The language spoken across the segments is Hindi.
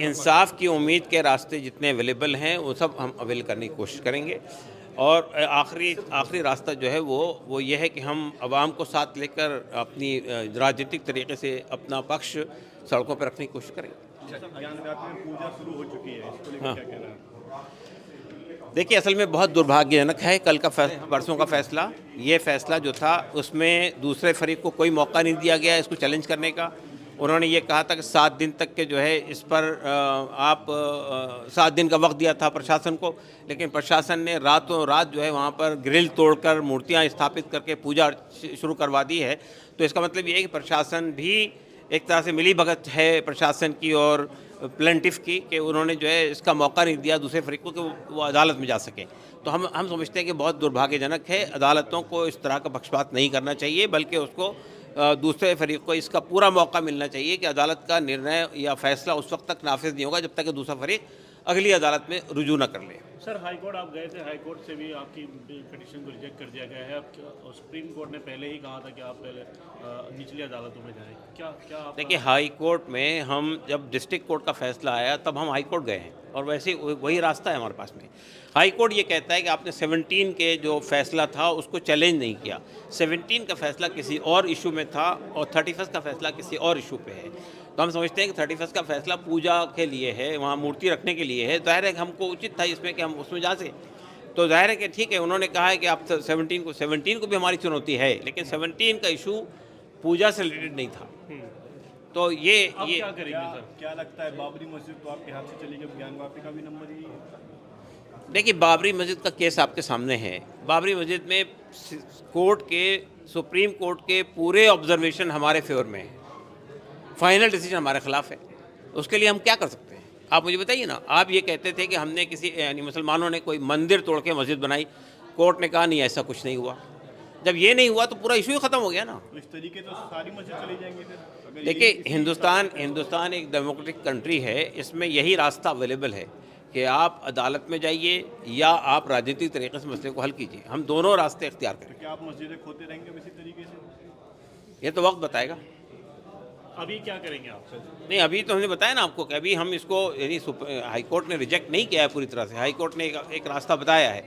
इंसाफ की उम्मीद के रास्ते जितने अवेलेबल हैं वो सब हम अवेल करने की कोशिश करेंगे और आखिरी रास्ता जो है वो ये है कि हम आवाम को साथ लेकर अपनी राजनीतिक तरीके से अपना पक्ष सड़कों पर रखने की कोशिश करेंगे। ज्ञानव्यापी में पूजा शुरू हो चुकी है, इसको लेकर हाँ, क्या कहना है? देखिए असल में बहुत दुर्भाग्यजनक है कल का परसों का फैसला। ये फैसला जो था उसमें दूसरे फरीक को कोई मौका नहीं दिया गया इसको चैलेंज करने का। उन्होंने ये कहा था कि 7 दिन तक के जो है इस पर 7 दिन का वक्त दिया था प्रशासन को, लेकिन प्रशासन ने रातों रात जो है वहाँ पर ग्रिल तोड़कर मूर्तियाँ स्थापित करके पूजा शुरू करवा दी है। तो इसका मतलब ये है कि प्रशासन भी एक तरह से मिलीभगत है प्रशासन की और प्लेंटिफ की, कि उन्होंने जो है इसका मौका नहीं दिया दूसरे फरीक को कि वो अदालत में जा सके। तो हम समझते हैं कि बहुत दुर्भाग्यजनक है। अदालतों को इस तरह का पक्षपात नहीं करना चाहिए, बल्कि उसको दूसरे फरीक को इसका पूरा मौका मिलना चाहिए कि अदालत का निर्णय या फैसला उस वक्त तक नाफिज नहीं होगा जब तक कि दूसरा फरीक अगली अदालत में रुजू न कर ले। सर, हाईकोर्ट आप गए थे, हाईकोर्ट से भी आपकी पिटीशन को रिजेक्ट कर दिया गया है। अब सुप्रीम कोर्ट ने पहले ही कहा था कि आप पहले निचली अदालतों में जाएं। क्या देखिए, हाई कोर्ट में हम जब डिस्ट्रिक्ट कोर्ट का फैसला आया तब हम हाई कोर्ट गए हैं और वैसे वही रास्ता है हमारे पास में। हाई कोर्ट ये कहता है कि आपने 17 के जो फैसला था उसको चैलेंज नहीं किया। 17 का फैसला किसी और इशू में था और 31 का फैसला किसी और इशू पे है। तो हम समझते हैं कि 31 का फैसला पूजा के लिए है, वहाँ मूर्ति रखने के लिए है। ज़ाहिर है कि हमको उचित था इसमें कि हम उसमें जा सकें। तो जाहिर है कि ठीक है, उन्होंने कहा है कि आप 17 को भी हमारी चुनौती है, लेकिन 17 का इशू पूजा से रिलेटेड नहीं था। तो ये क्या करेंगे सर? क्या लगता है, बाबरी मस्जिद तो आपके हाथ से चली गई, ज्ञानवापी का भी नंबर ही है? देखिए, बाबरी मस्जिद का केस आपके सामने है। बाबरी मस्जिद में सुप्रीम कोर्ट के पूरे ऑब्जर्वेशन हमारे फेवर में है, फाइनल डिसीजन हमारे खिलाफ है। उसके लिए हम क्या कर सकते हैं, आप मुझे बताइए ना। आप ये कहते थे कि हमने किसी यानी मुसलमानों ने कोई मंदिर तोड़ के मस्जिद बनाई, कोर्ट ने कहा नहीं ऐसा कुछ नहीं हुआ। जब ये नहीं हुआ तो पूरा इशू ही ख़त्म हो गया ना। तो इस तरीके तो सारी मस्जिद चली जाएंगी फिर। देखिए, हिंदुस्तान एक डेमोक्रेटिक कंट्री है, इसमें यही रास्ता अवेलेबल है कि आप अदालत में जाइए या आप राजनीतिक तरीके से मसले को हल कीजिए। हम दोनों रास्ते इख्तियार करें। क्या आप मस्जिदें खोते रहेंगे इसी तरीके से? ये तो वक्त बताएगा। अभी क्या करेंगे आप सर? नहीं, अभी तो हमने बताया ना आपको कि अभी हम इसको यानी हाई कोर्ट ने रिजेक्ट नहीं किया है पूरी तरह से। हाई कोर्ट ने एक रास्ता बताया है,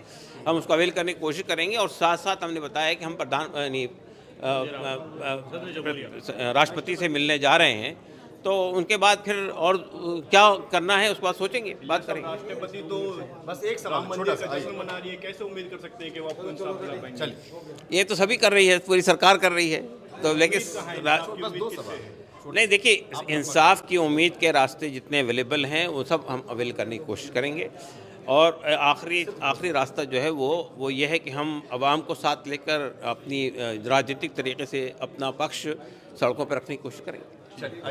हम उसको अवेल करने की कोशिश करेंगे। और साथ साथ हमने बताया है कि हम राष्ट्रपति से मिलने जा रहे हैं, तो उनके बाद फिर और क्या करना है उसके बाद सोचेंगे, बात करेंगे। राष्ट्रपति तो बस एक सवाल मंदिर का जश्न मना रही है, कैसे उम्मीद कर सकते हैं कि वो आपको इंसाफ दिला पाएंगे? ये तो सभी कर रही है, पूरी सरकार कर रही है। तो लेकिन नहीं, देखिए, इंसाफ की उम्मीद के रास्ते जितने अवेलेबल हैं वो सब हम अवेल करने की कोशिश करेंगे और आखिरी रास्ता जो है वो ये है कि हम आवाम को साथ लेकर अपनी राजनीतिक तरीके से अपना पक्ष सड़कों पर रखने की कोशिश करेंगे।